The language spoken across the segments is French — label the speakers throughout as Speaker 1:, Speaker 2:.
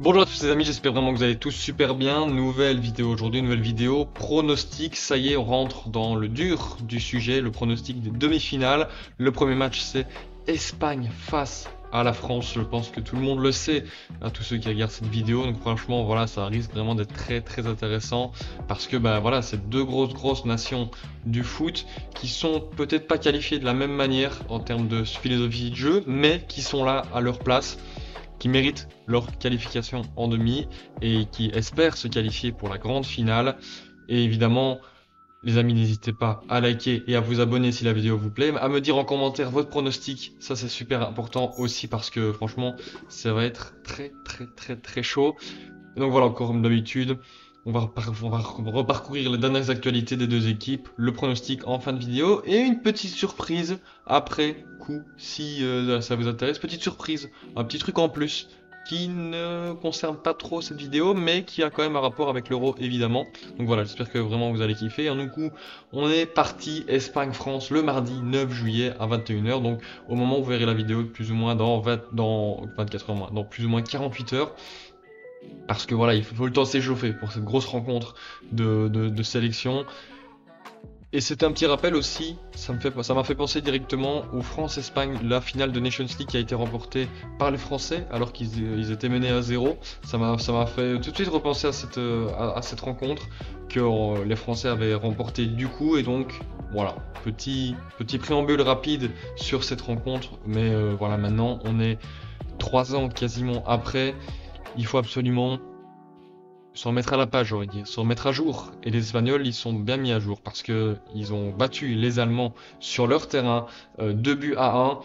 Speaker 1: Bonjour à tous les amis, j'espère vraiment que vous allez tous super bien. Nouvelle vidéo aujourd'hui, nouvelle vidéo pronostic. Ça y est, on rentre dans le dur du sujet, le pronostic des demi-finales. Le premier match, c'est Espagne face à la France. Je pense que tout le monde le sait, à tous ceux qui regardent cette vidéo. Donc franchement, voilà, ça risque vraiment d'être très intéressant parce que voilà, c'est deux grosses nations du foot qui sont peut-être pas qualifiées de la même manière en termes de philosophie de jeu, mais qui sont là à leur place, qui méritent leur qualification en demi et qui espèrent se qualifier pour la grande finale. Et évidemment, les amis, n'hésitez pas à liker et à vous abonner si la vidéo vous plaît, à me dire en commentaire votre pronostic, ça c'est super important aussi parce que franchement, ça va être très chaud. Et donc voilà, encore comme d'habitude, on va reparcourir les dernières actualités des deux équipes, le pronostic en fin de vidéo et une petite surprise après coup si ça vous intéresse. Petite surprise, un petit truc en plus qui ne concerne pas trop cette vidéo mais qui a quand même un rapport avec l'euro évidemment. Donc voilà, j'espère que vraiment vous allez kiffer. Et du coup, on est parti Espagne-France le mardi 9 juillet à 21 h. Donc au moment où vous verrez la vidéo, plus ou moins dans 24 heures, dans plus ou moins 48 heures. Parce que voilà, il faut le temps s'échauffer pour cette grosse rencontre de sélection. Et c'était un petit rappel aussi, ça m'a fait penser directement au France-Espagne, la finale de Nations League qui a été remportée par les Français alors qu'ils étaient menés à 0. Ça m'a fait tout de suite repenser à cette rencontre que les Français avaient remportée du coup. Et donc voilà, petit préambule rapide sur cette rencontre. Mais voilà, maintenant on est 3 ans quasiment après. Il faut absolument se remettre à la page, j'aurais dit, se remettre à jour. Et les Espagnols, ils sont bien mis à jour parce que ils ont battu les Allemands sur leur terrain, 2 buts à 1.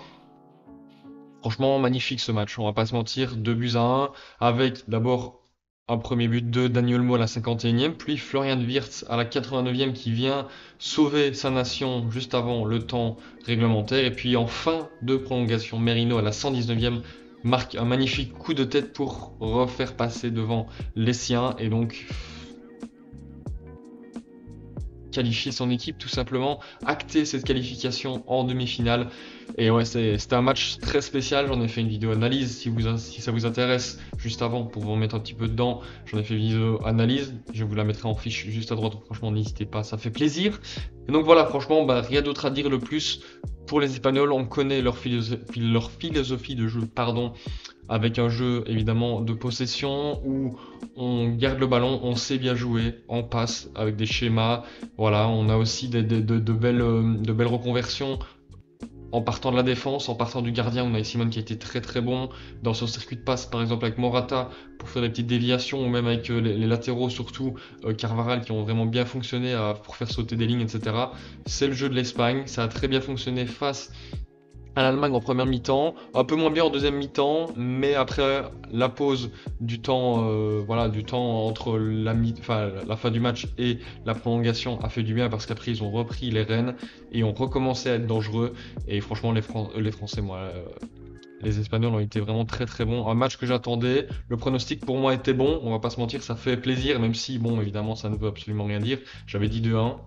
Speaker 1: Franchement, magnifique ce match, on va pas se mentir, 2 buts à 1, avec d'abord un premier but de Dani Olmo à la 51e, puis Florian Wirtz à la 89e qui vient sauver sa nation juste avant le temps réglementaire, et puis en fin de prolongation, Merino à la 119e marque un magnifique coup de tête pour refaire passer devant les siens, et donc qualifier son équipe tout simplement, acter cette qualification en demi-finale. Et ouais, c'était un match très spécial. J'en ai fait une vidéo analyse si ça vous intéresse juste avant pour vous remettre un petit peu dedans. J'en ai fait une vidéo analyse, je vous la mettrai en fiche juste à droite. Franchement, n'hésitez pas, ça fait plaisir. Et donc voilà, franchement, rien d'autre à dire le plus. Pour les Espagnols, on connaît leur philosophie de jeu, pardon, avec un jeu évidemment de possession où on garde le ballon, on sait bien jouer, on passe avec des schémas. Voilà, on a aussi de belles reconversions en partant de la défense, en partant du gardien. On a Simon qui a été très bon dans son circuit de passe, par exemple avec Morata pour faire des petites déviations, ou même avec les latéraux, surtout Carvajal, qui ont vraiment bien fonctionné pour faire sauter des lignes, etc. C'est le jeu de l'Espagne, ça a très bien fonctionné face à l'Allemagne en première mi-temps, un peu moins bien en deuxième mi-temps, mais après la pause du temps, du temps entre la fin du match et la prolongation a fait du bien parce qu'après ils ont repris les rênes et ont recommencé à être dangereux. Et franchement, les Français, les Espagnols ont été vraiment très bons. Un match que j'attendais. Le pronostic pour moi était bon. On va pas se mentir, ça fait plaisir, même si, bon, évidemment, ça ne veut absolument rien dire. J'avais dit 2-1.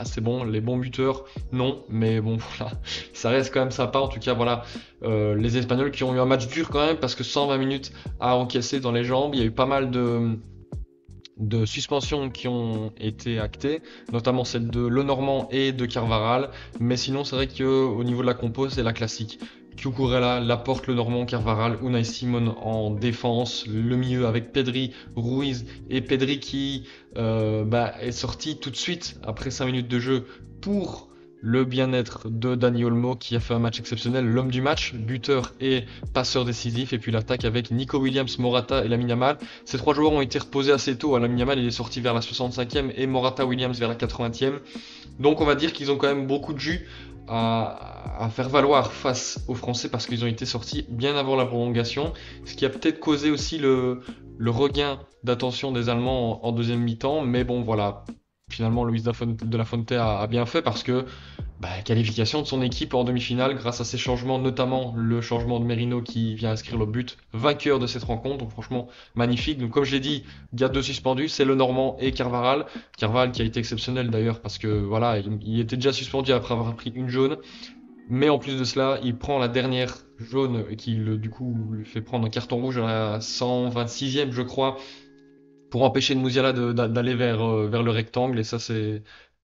Speaker 1: C'est bon. Les bons buteurs, non. Mais bon, voilà. Ça reste quand même sympa. En tout cas, voilà. Les Espagnols qui ont eu un match dur quand même parce que 120 minutes à encaisser dans les jambes. Il y a eu pas mal de suspensions qui ont été actées, notamment celle de Lenormand et de Carvajal. Mais sinon, c'est vrai qu'au niveau de la compo, c'est la classique. Cucurella, Laporte, Lenormand, Carvajal, Unai Simon en défense, le milieu avec Pedri, Ruiz et Pedri qui est sorti tout de suite après 5 minutes de jeu pour le bien-être de Dani Olmo qui a fait un match exceptionnel, l'homme du match, buteur et passeur décisif. Et puis l'attaque avec Nico Williams, Morata et Lamine Yamal. Ces trois joueurs ont été reposés assez tôt. Lamine Yamal il est sorti vers la 65e et Morata Williams vers la 80e. Donc on va dire qu'ils ont quand même beaucoup de jus à faire valoir face aux Français parce qu'ils ont été sortis bien avant la prolongation. Ce qui a peut-être causé aussi le regain d'attention des Allemands en deuxième mi-temps. Mais bon voilà, finalement Luis de la Fuente a bien fait parce que qualification de son équipe en demi-finale grâce à ces changements, notamment le changement de Merino qui vient inscrire le but, vainqueur de cette rencontre. Donc franchement magnifique. Donc comme je l'ai dit, il y a deux suspendus, c'est le Normand et Carvajal. Carvajal qui a été exceptionnel d'ailleurs parce que voilà, il était déjà suspendu après avoir pris une jaune. Mais en plus de cela, il prend la dernière jaune qui du coup lui fait prendre un carton rouge à la 126e, je crois, pour empêcher de Musiala d'aller vers le rectangle. Et ça, c'est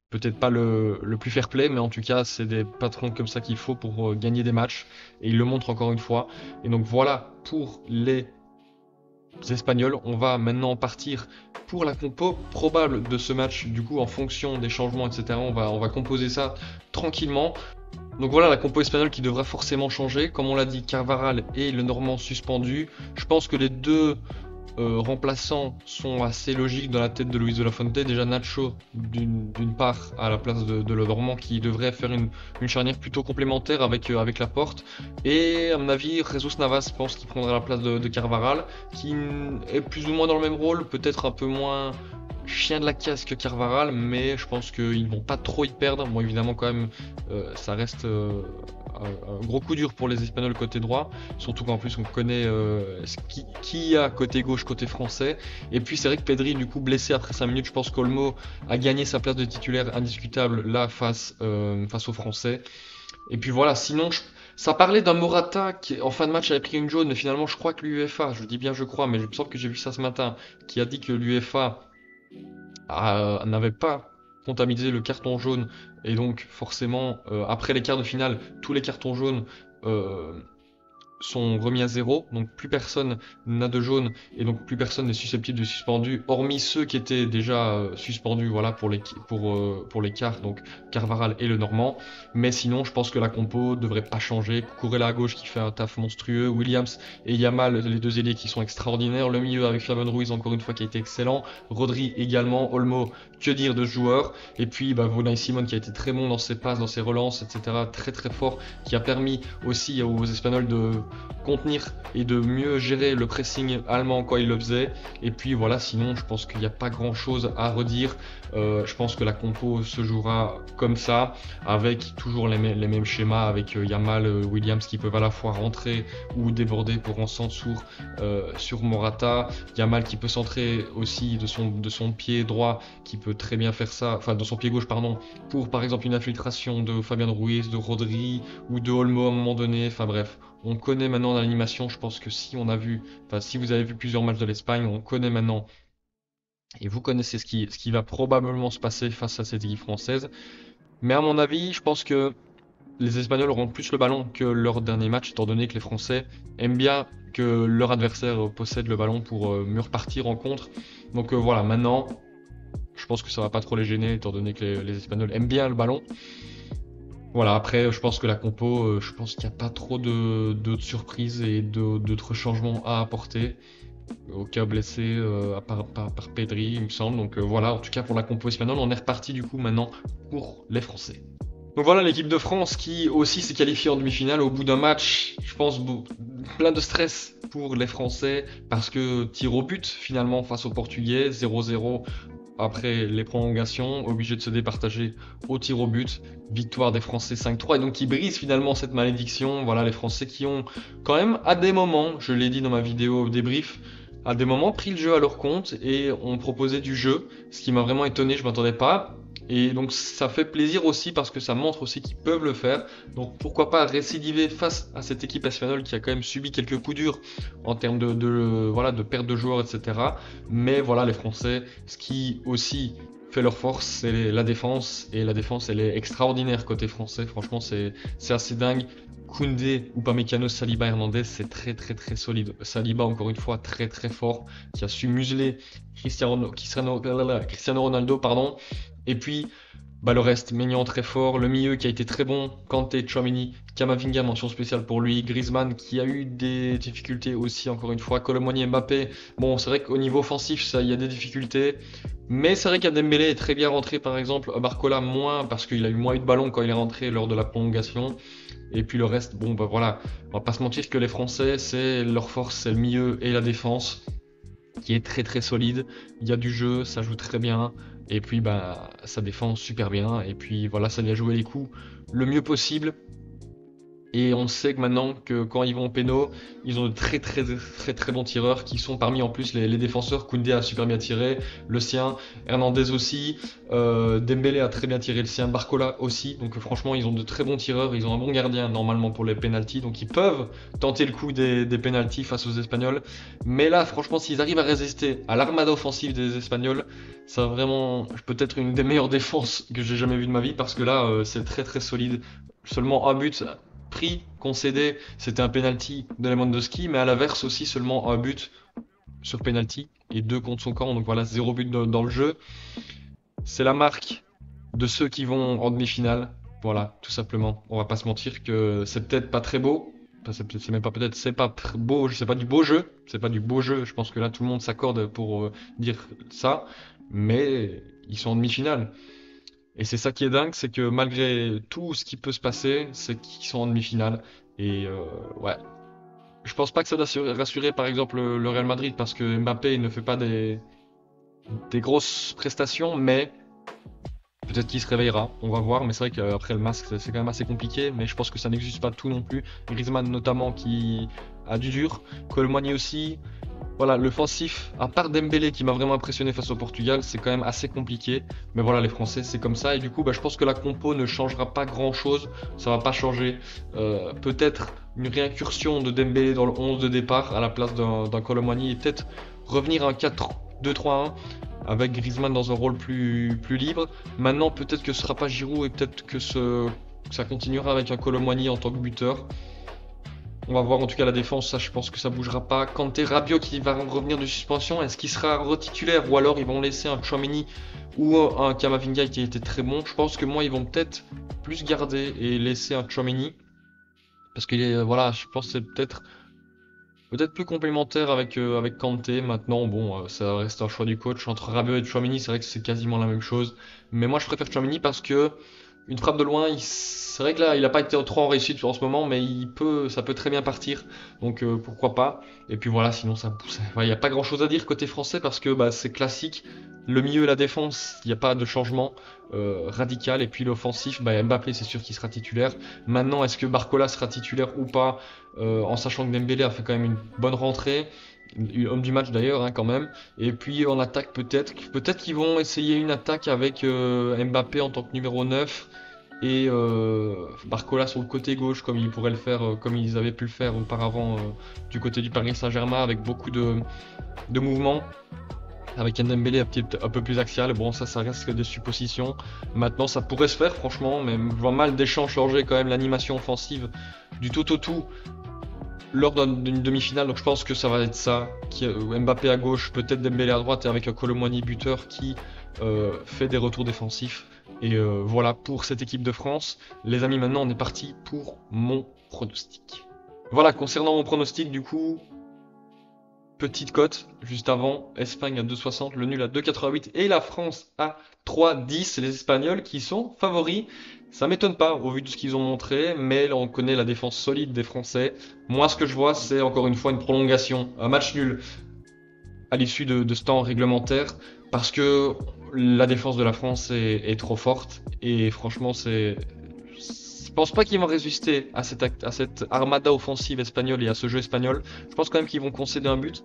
Speaker 1: peut-être pas le plus fair play, mais en tout cas, c'est des patrons comme ça qu'il faut pour gagner des matchs. Et il le montre encore une fois. Et donc voilà pour les Espagnols. On va maintenant partir pour la compo probable de ce match. Du coup, en fonction des changements, etc., on va composer ça tranquillement. Donc voilà la compo espagnole qui devra forcément changer. Comme on l'a dit, Carvaral et le Normand suspendus. Je pense que les deux remplaçants sont assez logiques dans la tête de Luis de la Fuente. Déjà Nacho d'une part à la place de le Normand qui devrait faire une charnière plutôt complémentaire avec la porte. Et à mon avis, Jesus Navas, je pense qu'il prendra la place de Carvaral, qui est plus ou moins dans le même rôle, peut-être un peu moins chien de la casse que Carvaral, mais je pense qu'ils vont pas trop y perdre. Bon, évidemment, quand même, ça reste un gros coup dur pour les Espagnols côté droit, surtout qu'en plus on connaît qui a côté gauche, côté français. Et puis c'est vrai que Pedri, du coup, blessé après 5 minutes, je pense qu'Olmo a gagné sa place de titulaire indiscutable là face aux Français. Et puis voilà, sinon, ça parlait d'un Morata qui, en fin de match, avait pris une jaune, mais finalement, je crois que l'UEFA, je dis bien je crois, mais il me semble que j'ai vu ça ce matin, qui a dit que l'UEFA n'avait pas comptabilisé le carton jaune et donc forcément après les quarts de finale tous les cartons jaunes euh, sont remis à zéro, donc plus personne n'a de jaune et donc plus personne n'est susceptible de suspendu, hormis ceux qui étaient déjà suspendus, voilà pour les quarts, donc Carvaral et le Normand. Mais sinon, je pense que la compo devrait pas changer. Cucurella à gauche qui fait un taf monstrueux, Williams et Yamal, les deux ailiers qui sont extraordinaires, le milieu avec Fabian Ruiz encore une fois qui a été excellent, Rodri également, Olmo, que dire de ce joueur, et puis Unai Simon qui a été très bon dans ses passes, dans ses relances, etc. Très très fort, qui a permis aussi aux Espagnols de contenir et de mieux gérer le pressing allemand quand il le faisait. Et puis voilà, sinon je pense qu'il n'y a pas grand chose à redire. Je pense que la compo se jouera comme ça, avec toujours les mêmes schémas, avec Yamal, Williams qui peuvent à la fois rentrer ou déborder pour en centre sur Morata. Yamal qui peut centrer aussi de son pied droit, qui peut très bien faire ça, enfin de son pied gauche pardon, pour par exemple une infiltration de Fabian Ruiz, de Rodri ou de Olmo à un moment donné. Enfin bref, on connaît maintenant l'animation. Je pense que si vous avez vu plusieurs matchs de l'Espagne, on connaît maintenant et vous connaissez ce qui va probablement se passer face à cette équipe française. Mais à mon avis, je pense que les Espagnols auront plus le ballon que leur dernier match, étant donné que les Français aiment bien que leur adversaire possède le ballon pour mieux repartir en contre. Donc voilà, maintenant, je pense que ça va pas trop les gêner, étant donné que les Espagnols aiment bien le ballon. Voilà, après, je pense que la compo, je pense qu'il n'y a pas trop de surprises et d'autres changements à apporter. Au cas blessé, par Pedri, il me semble. Donc voilà, en tout cas pour la compo espagnole, on est reparti du coup maintenant pour les Français. Donc voilà l'équipe de France qui aussi s'est qualifiée en demi-finale au bout d'un match, je pense, plein de stress pour les Français parce que tir au but finalement face aux Portugais, 0-0 après les prolongations, obligé de se départager au tir au but, victoire des Français 5-3 et donc qui brise finalement cette malédiction. Voilà les Français qui ont quand même à des moments, je l'ai dit dans ma vidéo débrief, à des moments pris le jeu à leur compte et ont proposé du jeu, ce qui m'a vraiment étonné, je m'attendais pas. Et donc ça fait plaisir aussi parce que ça montre aussi qu'ils peuvent le faire. Donc pourquoi pas récidiver face à cette équipe espagnole qui a quand même subi quelques coups durs en termes voilà, de perte de joueurs, etc. Mais voilà, les Français, ce qui aussi fait leur force, c'est la défense. Et la défense, elle est extraordinaire côté français. Franchement, c'est assez dingue. Koundé, Upamecano, Saliba, Hernandez, c'est très très très solide. Saliba, encore une fois, très très fort, qui a su museler Cristiano Ronaldo, pardon. Et puis, le reste, Maignan très fort, le milieu qui a été très bon, Kanté, Tchouaméni, Camavinga, mention spéciale pour lui, Griezmann qui a eu des difficultés aussi, encore une fois, Colomboigny, Mbappé. Bon, c'est vrai qu'au niveau offensif, ça, il y a des difficultés, mais c'est vrai qu'Dembélé est très bien rentré, par exemple, Barcola moins, parce qu'il a eu moins eu de ballon quand il est rentré lors de la prolongation. Et puis le reste, bon, voilà, on va pas se mentir que les Français, c'est leur force, c'est le milieu et la défense, qui est très très solide. Il y a du jeu, ça joue très bien. Et puis ça défend super bien. Et puis voilà, ça vient jouer les coups le mieux possible. Et on sait que maintenant que quand ils vont au péno, ils ont de très bons tireurs qui sont parmi en plus les défenseurs. Koundé a super bien tiré, le sien, Hernandez aussi, Dembélé a très bien tiré le sien, Barcola aussi. Donc franchement, ils ont de très bons tireurs, ils ont un bon gardien normalement pour les pénaltys, donc ils peuvent tenter le coup des pénaltys face aux Espagnols. Mais là, franchement, s'ils arrivent à résister à l'armada offensive des Espagnols, ça va vraiment peut-être une des meilleures défenses que j'ai jamais vues de ma vie parce que là, c'est très solide. Seulement un but pris, concédé, c'était un penalty de Lewandowski, mais à l'inverse aussi seulement un but sur penalty et deux contre son camp, donc voilà, zéro but dans le jeu. C'est la marque de ceux qui vont en demi-finale, voilà, tout simplement. On va pas se mentir que c'est peut-être pas très beau, enfin, c'est même pas peut-être, c'est pas beau, c'est pas du beau jeu, c'est pas du beau jeu, je pense que là tout le monde s'accorde pour dire ça, mais ils sont en demi-finale. Et c'est ça qui est dingue, c'est que malgré tout ce qui peut se passer, c'est qu'ils sont en demi-finale. Et ouais, je pense pas que ça doit rassurer par exemple le Real Madrid parce que Mbappé ne fait pas des grosses prestations, mais peut-être qu'il se réveillera, on va voir. Mais c'est vrai qu'après le masque, c'est quand même assez compliqué. Mais je pense que ça n'existe pas tout non plus. Griezmann notamment qui a du dur, Colomani aussi. Voilà, l'offensif, à part Dembélé qui m'a vraiment impressionné face au Portugal, c'est quand même assez compliqué. Mais voilà, les Français, c'est comme ça. Et du coup, bah, je pense que la compo ne changera pas grand-chose. Ça va pas changer. Peut-être une réincursion de Dembélé dans le 11 de départ à la place d'un Colomani et peut-être revenir à un 4-2-3-1 avec Griezmann dans un rôle plus libre. Maintenant, peut-être que ce sera pas Giroud et peut-être que ça continuera avec un Colomani en tant que buteur. On va voir en tout cas la défense, ça je pense que ça bougera pas. Kanté, Rabiot qui va revenir de suspension, est-ce qu'il sera retitulaire ou alors ils vont laisser un Tchouaméni ou un Camavinga qui a été très bon. Je pense que moi ils vont peut-être plus garder et laisser un Tchouaméni parce que voilà, je pense que c'est peut-être plus complémentaire avec Kanté. Maintenant bon, ça reste un choix du coach entre Rabiot et Tchouaméni, c'est vrai que c'est quasiment la même chose. Mais moi je préfère Tchouaméni parce que une frappe de loin, c'est vrai que là, il n'a pas été trop en réussite en ce moment, mais ça peut très bien partir. Donc pourquoi pas. Et puis voilà, sinon ça pousse. Il n'y a pas grand-chose à dire côté français parce que bah, c'est classique. Le milieu et la défense, il n'y a pas de changement radical. Et puis l'offensif, bah, Mbappé, c'est sûr qu'il sera titulaire. Maintenant, est-ce que Barcola sera titulaire ou pas, en sachant que Dembélé a fait quand même une bonne rentrée. Homme du match d'ailleurs, hein, quand même. Et puis en attaque peut-être qu'ils vont essayer une attaque avec Mbappé en tant que numéro 9 et Barcola sur le côté gauche comme ils pourraient le faire, comme ils avaient pu le faire auparavant du côté du Paris Saint-Germain avec beaucoup de mouvements. Avec un Dembélé un peu plus axial, bon ça reste que des suppositions. Maintenant ça pourrait se faire franchement, mais je vois mal Deschamps changer quand même l'animation offensive du tout au tout lors d'une demi-finale, donc je pense que ça va être ça. Mbappé à gauche, peut-être Dembélé à droite, et avec un Colomboigny buteur qui fait des retours défensifs. Et voilà pour cette équipe de France. Les amis, maintenant on est parti pour mon pronostic. Voilà, concernant mon pronostic, du coup, petite cote juste avant, Espagne à 2,60, le nul à 2,88 et la France à 3,10. Les Espagnols qui sont favoris. Ça m'étonne pas au vu de ce qu'ils ont montré, mais là, on connaît la défense solide des Français. Moi, ce que je vois, c'est encore une fois une prolongation, un match nul à l'issue de ce temps réglementaire, parce que la défense de la France est trop forte et franchement, je pense pas qu'ils vont résister à cette armada offensive espagnole et à ce jeu espagnol. Je pense quand même qu'ils vont concéder un but,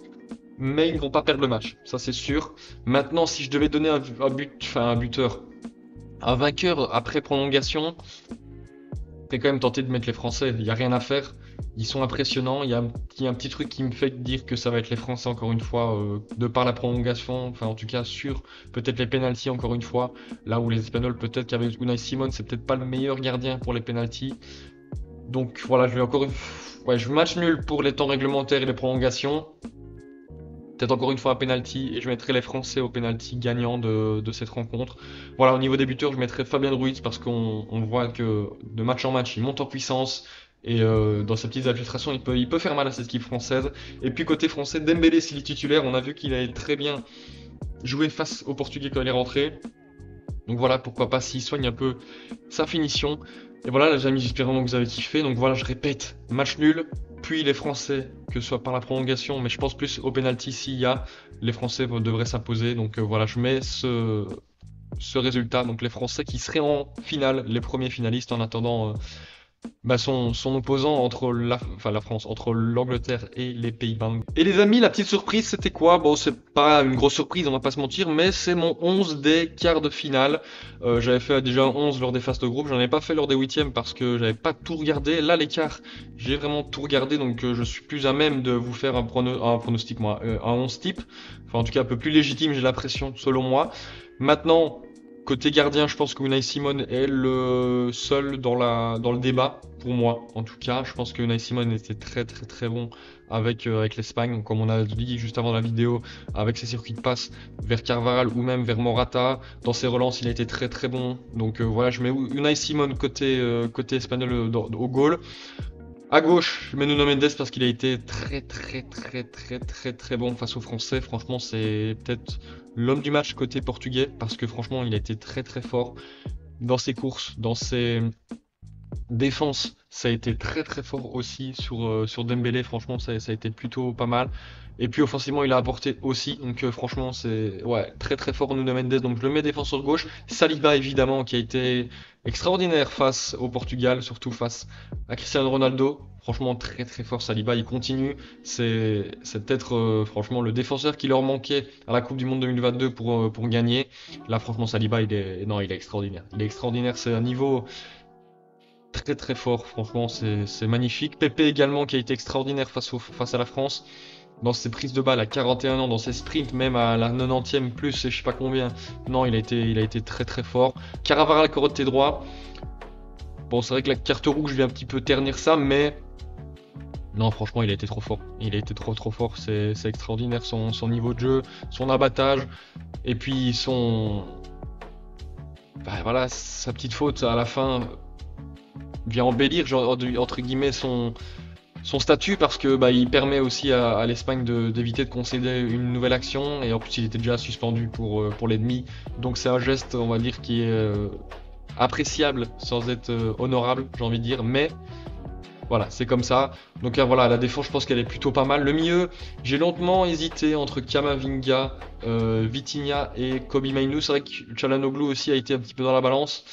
Speaker 1: mais ils ne vont pas perdre le match, ça c'est sûr. Maintenant, si je devais donner un buteur, un vainqueur après prolongation, c'est quand même tenté de mettre les Français. Il n'y a rien à faire. Ils sont impressionnants. Il y a un petit truc qui me fait dire que ça va être les Français encore une fois, de par la prolongation. Enfin, en tout cas, sur peut-être les pénaltys encore une fois. Là où les Espagnols, peut-être qu'avec Unai Simon, c'est peut-être pas le meilleur gardien pour les pénaltys. Donc voilà, je match nul pour les temps réglementaires et les prolongations. Peut-être encore une fois un penalty et je mettrai les Français au penalty gagnant de cette rencontre. Voilà, au niveau des buteurs, je mettrai Fabien Ruiz parce qu'on voit que de match en match, il monte en puissance et dans ses petites infiltrations, il peut faire mal à cette équipe française. Et puis côté français, Dembélé s'il est titulaire, on a vu qu'il a très bien joué face aux Portugais quand il est rentré. Donc voilà, pourquoi pas s'il soigne un peu sa finition. Et voilà, les amis, j'espère vraiment que vous avez kiffé. Donc voilà, je répète, match nul, puis les Français, que ce soit par la prolongation, mais je pense plus au penalty s'il y a, les Français devraient s'imposer. Donc voilà, je mets ce résultat. Donc les Français qui seraient en finale, les premiers finalistes en attendant son opposant entre la France, entre l'Angleterre et les Pays-Bas. Et les amis, la petite surprise, c'était quoi? Bon, c'est pas une grosse surprise, on va pas se mentir, mais c'est mon 11 des quarts de finale. J'avais fait déjà un 11 lors des phases de groupe, j'en ai pas fait lors des huitièmes parce que j'avais pas tout regardé. Là, les quarts, j'ai vraiment tout regardé, donc je suis plus à même de vous faire un pronostic, moi, un 11 type. Enfin, en tout cas, un peu plus légitime, j'ai l'impression, selon moi. Maintenant, côté gardien, je pense que Unai Simon est le seul dans le débat, pour moi. En tout cas, je pense que Unai Simon était très très très bon avec l'Espagne, comme on a dit juste avant la vidéo, avec ses circuits de passe vers Carvajal ou même vers Morata. Dans ses relances, il a été très très bon. Donc voilà, je mets Unai Simon côté espagnol au goal. À gauche, je mets Nuno Mendes parce qu'il a été très très très très très très bon face aux Français. Franchement, c'est peut-être l'homme du match côté portugais parce que franchement, il a été très très fort dans ses courses, dans ses défenses. Ça a été très très fort aussi sur Dembélé. Franchement, ça a été plutôt pas mal. Et puis offensivement, il a apporté aussi. Donc franchement, c'est ouais, très très fort Nuno Mendes. Donc je le mets défenseur gauche. Saliba évidemment qui a été extraordinaire face au Portugal, surtout face à Cristiano Ronaldo. Franchement, très très fort Saliba, il continue. C'est peut-être franchement le défenseur qui leur manquait à la Coupe du Monde 2022 pour gagner. Là, franchement, Saliba, non, il est extraordinaire. Il est extraordinaire, c'est un niveau très très fort. Franchement, c'est magnifique. Pepe également qui a été extraordinaire face à la France. Dans ses prises de balle à 41 ans, dans ses sprints, même à la 90e plus, et je sais pas combien. Non, il a été très très fort. Cannavaro côté droit. Bon, c'est vrai que la carte rouge vient un petit peu ternir ça, mais non, franchement, il a été trop fort. Il a été trop trop fort. C'est extraordinaire son niveau de jeu, son abattage, et puis bah, voilà, sa petite faute à la fin vient embellir, genre, entre guillemets, son statut parce que bah, il permet aussi à l'Espagne d'éviter de concéder une nouvelle action et en plus il était déjà suspendu pour l'ennemi. Donc c'est un geste, on va dire, qui est appréciable sans être honorable, j'ai envie de dire, mais voilà, c'est comme ça. Donc voilà, la défense, je pense qu'elle est plutôt pas mal. Le milieu, j'ai longuement hésité entre Camavinga, Vitinha et Kobe Mainoo. C'est vrai que Çalhanoğlu aussi a été un petit peu dans la balance.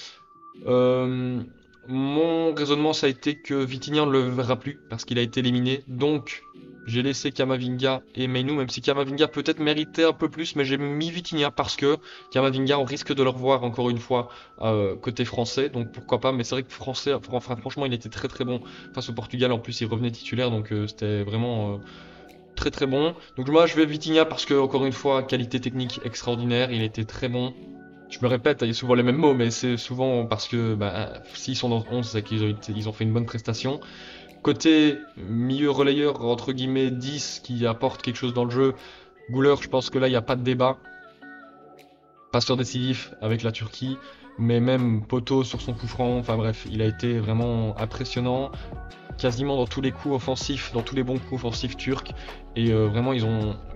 Speaker 1: Euh, Mon raisonnement, ça a été que Vitinha ne le verra plus parce qu'il a été éliminé. Donc, j'ai laissé Camavinga et Mainoo, même si Camavinga peut-être méritait un peu plus, mais j'ai mis Vitinha parce que Camavinga, on risque de le revoir encore une fois côté français. Donc pourquoi pas, mais c'est vrai que français, enfin, franchement, il était très très bon face au Portugal. En plus, il revenait titulaire, donc c'était vraiment très très bon. Donc moi, je vais Vitinha parce que, encore une fois, qualité technique extraordinaire. Il était très bon. Je me répète, il y a souvent les mêmes mots, mais c'est souvent parce que bah, s'ils sont dans 11, c'est qu'ils ont fait une bonne prestation. Côté milieu relayeur, entre guillemets, 10 qui apporte quelque chose dans le jeu, Güler, je pense que là, il n'y a pas de débat. Passeur décisif avec la Turquie, mais même poteau sur son coup franc, enfin bref, il a été vraiment impressionnant quasiment dans tous les coups offensifs, dans tous les bons coups offensifs turcs. Et vraiment,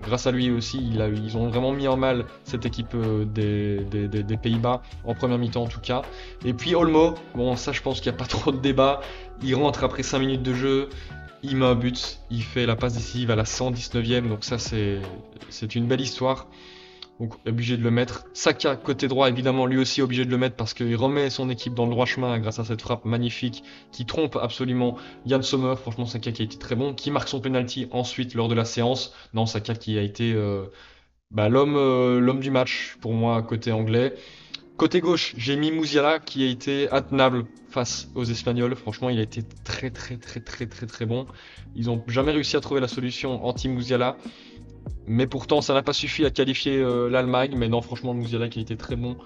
Speaker 1: grâce à lui aussi, ils ont vraiment mis en mal cette équipe des Pays-Bas, en première mi-temps en tout cas. Et puis Olmo, bon, ça je pense qu'il n'y a pas trop de débat. Il rentre après 5 minutes de jeu, il met un but, il fait la passe décisive à la 119e, donc ça c'est une belle histoire. Donc obligé de le mettre. Saka, côté droit, évidemment, lui aussi obligé de le mettre parce qu'il remet son équipe dans le droit chemin grâce à cette frappe magnifique qui trompe absolument Yann Sommer. Franchement, Saka qui a été très bon, qui marque son penalty ensuite lors de la séance. Non, Saka qui a été bah, l'homme du match pour moi côté anglais. Côté gauche, j'ai mis Musiala qui a été intenable face aux Espagnols. Franchement, il a été très très très très très très bon. Ils n'ont jamais réussi à trouver la solution anti-Musiala. Mais pourtant, ça n'a pas suffi à qualifier l'Allemagne. Mais non, franchement, Musiala qui a été très bon.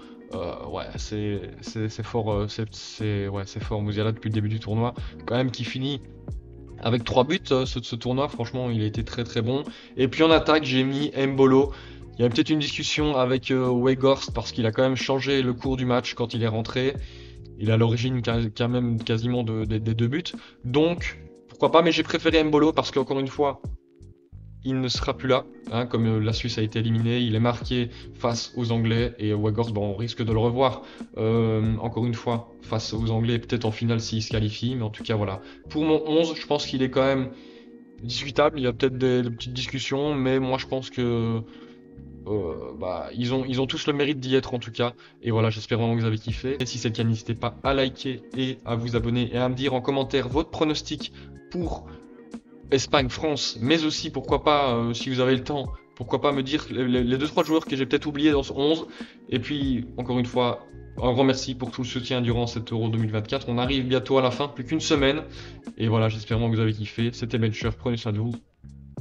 Speaker 1: Ouais, c'est fort. Ouais, c'est fort Musiala depuis le début du tournoi. Quand même, qui finit avec 3 buts ce tournoi. Franchement, il a été très très bon. Et puis en attaque, j'ai mis Mbolo. Il y a peut-être une discussion avec Weghorst parce qu'il a quand même changé le cours du match quand il est rentré. Il est à l'origine quand même quasiment des 2 buts. Donc, pourquoi pas. Mais j'ai préféré Mbolo parce qu'encore une fois, il ne sera plus là, hein, comme la Suisse a été éliminée, il est marqué face aux Anglais et Weghorst, bon, on risque de le revoir encore une fois face aux Anglais, peut-être en finale s'il se qualifie, mais en tout cas voilà. Pour mon 11, je pense qu'il est quand même discutable, il y a peut-être des petites discussions, mais moi je pense que ils ont tous le mérite d'y être en tout cas. Et voilà, j'espère vraiment que vous avez kiffé. Et si c'est le cas, n'hésitez pas à liker et à vous abonner et à me dire en commentaire votre pronostic pour Espagne, France, mais aussi pourquoi pas, si vous avez le temps, pourquoi pas me dire les 2-3 joueurs que j'ai peut-être oubliés dans ce 11. Et puis, encore une fois, un grand merci pour tout le soutien durant cet Euro 2024. On arrive bientôt à la fin, plus qu'une semaine. Et voilà, j'espère vraiment que vous avez kiffé. C'était Bencher, prenez soin de vous.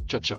Speaker 1: Ciao, ciao.